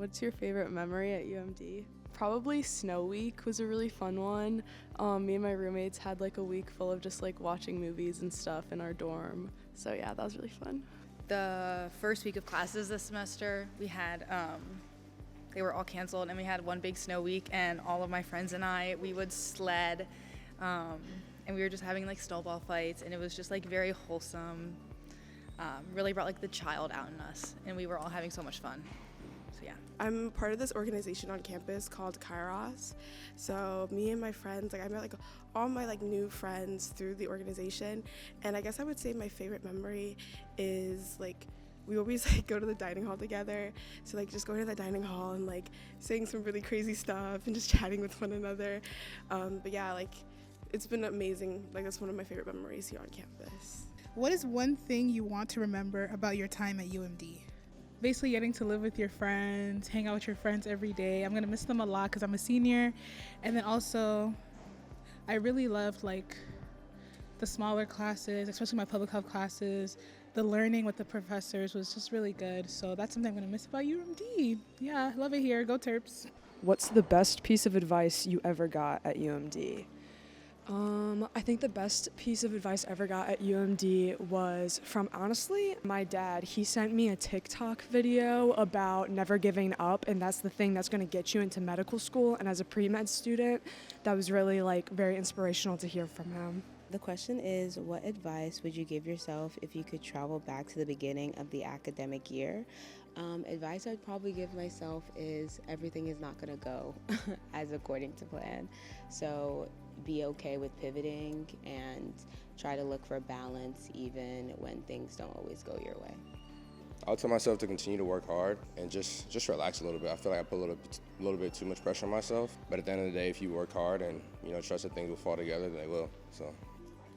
What's your favorite memory at UMD? Probably Snow Week was a really fun one. Me and my roommates had like a week full of just like watching movies and stuff in our dorm. So yeah, that was really fun. The first week of classes this semester, we had, they were all canceled, and we had one big snow week, and all of my friends and I, we would sled, and we were just having like snowball fights, and it was just like very wholesome. Really brought like the child out in us, and we were all having so much fun. So yeah. I'm part of this organization on campus called Kairos. So me and my friends, like I met like all my like new friends through the organization. And I guess I would say my favorite memory is like we always like go to the dining hall together. So like just going to the dining hall and like saying some really crazy stuff and just chatting with one another. But yeah, like it's been amazing. Like that's one of my favorite memories here on campus. What is one thing you want to remember about your time at UMD? Basically getting to live with your friends, hang out with your friends every day. I'm gonna miss them a lot because I'm a senior. And then also, I really loved like the smaller classes, especially my public health classes. The learning with the professors was just really good. So that's something I'm gonna miss about UMD. Yeah, love it here, go Terps. What's the best piece of advice you ever got at UMD? I think the best piece of advice I ever got at UMD was from, honestly, my dad. He sent me a TikTok video about never giving up, and that's the thing that's going to get you into medical school. And as a pre-med student, that was really like very inspirational to hear from him. The question is, what advice would you give yourself if you could travel back to the beginning of the academic year? Advice I'd probably give myself is everything is not going to go as according to plan. So be okay with pivoting and try to look for balance even when things don't always go your way. I'll tell myself to continue to work hard and just relax a little bit. I feel like I put a little bit too much pressure on myself. But at the end of the day, if you work hard and trust that things will fall together, they will. So.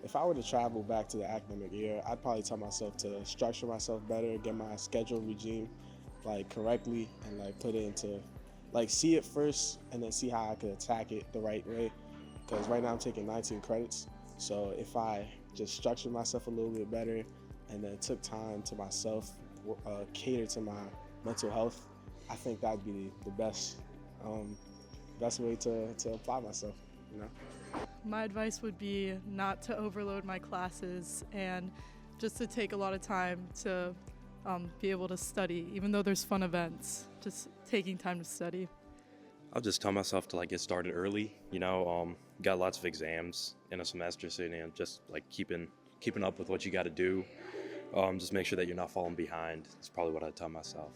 If I were to travel back to the academic year, I'd probably tell myself to structure myself better, get my schedule regime like correctly, and like put it into like see it first and then see how I could attack it the right way. Because right now I'm taking 19 credits, so if I just structured myself a little bit better and then took time to myself, cater to my mental health, I think that'd be the best way to apply myself, you know? My advice would be not to overload my classes and just to take a lot of time to be able to study, even though there's fun events, just taking time to study. I'll just tell myself to like get started early, got lots of exams in a semester, so just like keeping up with what you got to do. Just make sure that you're not falling behind. That's probably what I'd tell myself.